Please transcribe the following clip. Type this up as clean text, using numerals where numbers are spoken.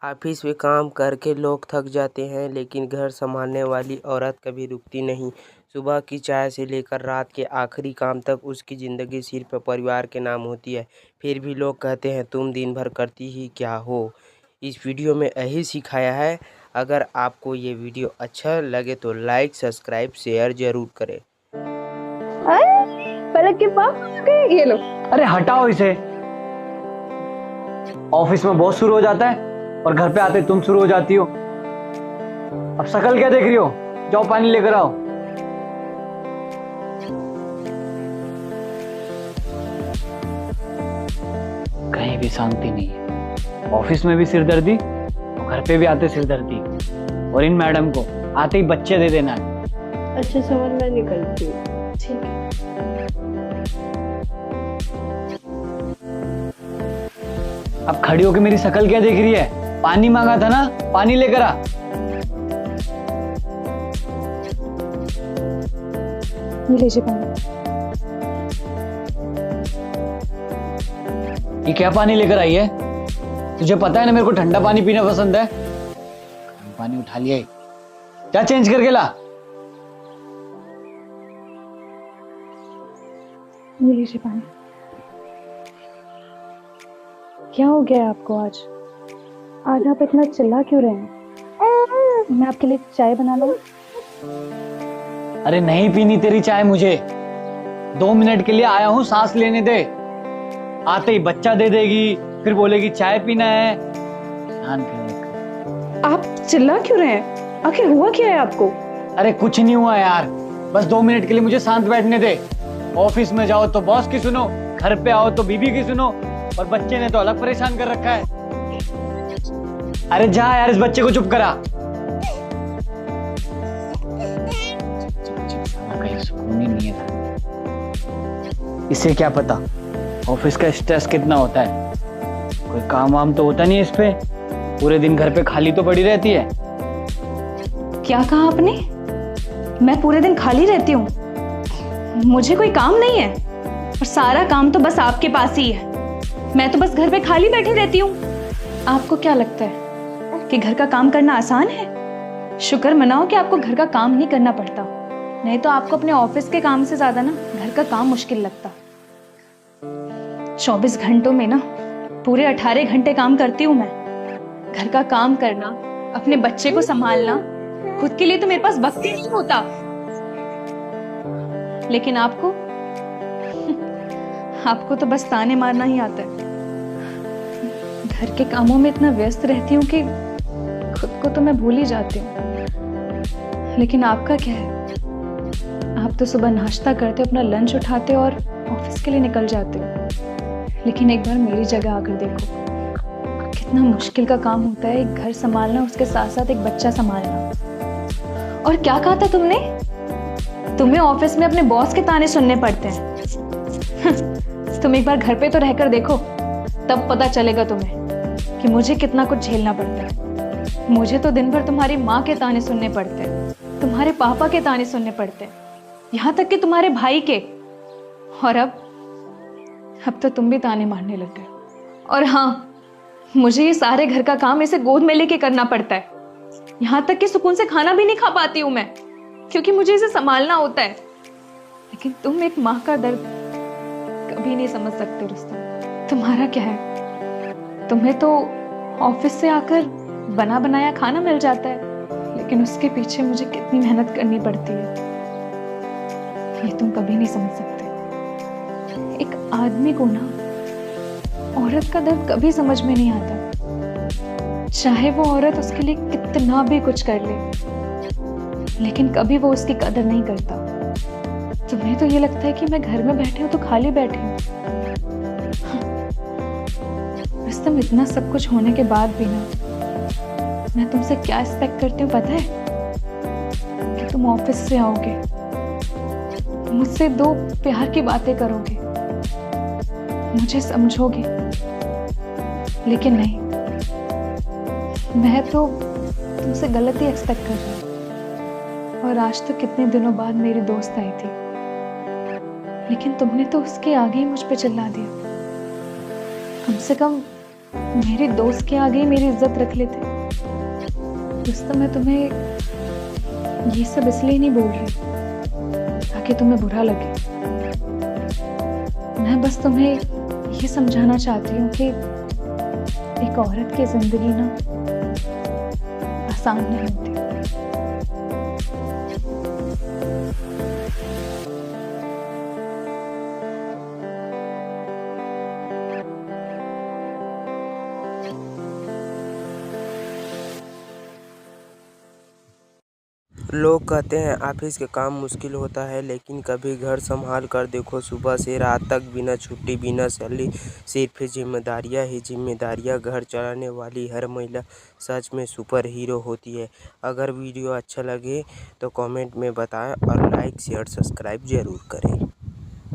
Office में काम करके लोग थक जाते हैं, लेकिन घर संभालने वाली औरत कभी रुकती नहीं। सुबह की चाय से लेकर रात के आखिरी काम तक उसकी ज़िंदगी सिर्फ परिवार के नाम होती है। फिर भी लोग कहते हैं, तुम दिन भर करती ही क्या हो। इस वीडियो में यही सिखाया है। अगर आपको ये वीडियो अच्छा लगे तो लाइक, सब्सक्राइब, शेयर ज़रूर करें। पलक के पास आ गए, ये लो। अरे हटाओ इसे। ऑफिस में बॉस शुरू हो जाता है और घर पे आते तुम शुरू हो जाती हो। अब शक्ल क्या देख रही हो? जाओ पानी लेकर आओ। कहीं भी शांति नहीं है। ऑफिस में भी सिरदर्दी और घर पे भी आते सिरदर्दी। और इन मैडम को आते ही बच्चे दे देना है। अच्छा समझ में निकलती हूँ। ठीक है। अब खड़ी होकर मेरी शक्ल क्या देख रही है? पानी मांगा था ना, पानी लेकर आ। ये लीजिए पानी। ये क्या पानी लेकर आई है? तुझे पता है ना मेरे को ठंडा पानी पीना पसंद है। पानी उठा लिया, क्या चेंज करके ला। ये लीजिए पानी। क्या हो गया है आपको आज? आज आप इतना चिल्ला क्यों रहे हैं? मैं आपके लिए चाय बना लूं? अरे नहीं पीनी तेरी चाय मुझे। 2 मिनट के लिए आया हूं, सांस लेने दे। आते ही बच्चा दे देगी, फिर बोलेगी चाय पीना है। ध्यान कर। आप चिल्ला क्यों रहे हैं? आखिर हुआ क्या है आपको? अरे कुछ नहीं हुआ यार, बस 2 मिनट के लिए मुझे शांत बैठने दे। ऑफिस में जाओ तो बॉस की सुनो, घर पे आओ तो बीबी की सुनो, और बच्चे ने तो अलग परेशान कर रखा है। अरे जा यार, इस बच्चे को चुप करा। कहीं सुकून ही नहीं है। इसे क्या पता ऑफिस का स्ट्रेस कितना होता है। कोई काम वाम तो होता नहीं है इस पे। पूरे दिन घर पे खाली तो पड़ी रहती है। क्या कहा आपने? मैं पूरे दिन खाली रहती हूँ? मुझे कोई काम नहीं है, और सारा काम तो बस आपके पास ही है। मैं तो बस घर पे खाली बैठी रहती हूँ। आपको क्या लगता है कि घर का काम करना आसान है? शुक्र मनाओ कि आपको घर का काम नहीं करना पड़ता, नहीं तो आपको अपने ऑफिस के काम से ज्यादा ना घर का काम मुश्किल लगता। 24 घंटों में ना पूरे 18 घंटे काम करती हूँ मैं। घर का काम करना, अपने बच्चे को संभालना, खुद के लिए तो मेरे पास वक्त ही नहीं होता। लेकिन आपको आपको तो बस ताने मारना ही आता है। घर के कामों में इतना व्यस्त रहती हूँ कि खुद को तो मैं भूल ही जाती हूँ। लेकिन आपका क्या है? आप तो सुबह नाश्ता करते, अपना लंच उठाते और ऑफिस के लिए निकल जाते हो। लेकिन एक बार मेरी जगह आकर देखो, कितना मुश्किल का काम होता है एक घर संभालना, उसके साथ साथ एक बच्चा संभालना। और क्या कहा था तुमने? तुम्हें ऑफिस में अपने बॉस के ताने सुनने पड़ते हैं। तुम एक बार घर पे तो रहकर देखो, तब पता चलेगा तुम्हें कि मुझे कितना कुछ झेलना पड़ता है। मुझे तो दिन भर तुम्हारी माँ के ताने सुनने पड़ते हैं, तुम्हारे पापा के ताने सुनने पड़ते हैं, यहाँ तक कि तुम्हारे भाई के। और अब तो तुम भी ताने मारने लग गए। और हाँ, मुझे ये सारे घर का काम इसे गोद में लेके करना पड़ता है। यहाँ तक कि सुकून से खाना भी नहीं खा पाती हूँ मैं, क्योंकि मुझे इसे संभालना होता है। लेकिन तुम एक माँ का दर्द कभी नहीं समझ सकते रुस्तम। तुम्हारा क्या है? तुम्हें तो ऑफिस से आकर बना बनाया खाना मिल जाता है, लेकिन उसके पीछे मुझे कितनी मेहनत करनी पड़ती है, ये तुम कभी नहीं समझ सकते। एक आदमी को ना औरत का दर्द कभी समझ में नहीं आता, चाहे वो औरत उसके लिए कितना भी कुछ कर ले, लेकिन कभी वो उसकी कदर नहीं करता। तुम्हें तो ये लगता है कि मैं घर में बैठी हूँ तो खाली बैठी हूँ। बस तुम इतना सब कुछ होने के बाद भी ना, मैं तुमसे क्या एक्सपेक्ट करती हूँ पता है? कि तुम ऑफिस से आओगे, मुझसे 2 प्यार की बातें करोगे, मुझे समझोगे। लेकिन नहीं, मैं तो तुमसे गलत ही एक्सपेक्ट कर रही हूँ। और आज तो कितने दिनों बाद मेरी दोस्त आई थी, लेकिन तुमने तो उसके आगे ही मुझ पे चिल्ला दिया। कम से कम मेरे दोस्त के आगे ही मेरी इज्जत रख लेते। बस तो मैं तुम्हें ये सब इसलिए नहीं बोल रही ताकि तुम्हें बुरा लगे। मैं बस तुम्हें ये समझाना चाहती हूँ कि एक औरत की जिंदगी ना आसान नहीं होती। लोग कहते हैं ऑफिस के काम मुश्किल होता है, लेकिन कभी घर संभाल कर देखो। सुबह से रात तक बिना छुट्टी बिना सैलरी, सिर्फ जिम्मेदारियां ही जिम्मेदारियां। घर चलाने वाली हर महिला सच में सुपर हीरो होती है। अगर वीडियो अच्छा लगे तो कमेंट में बताएं और लाइक शेयर सब्सक्राइब जरूर करें।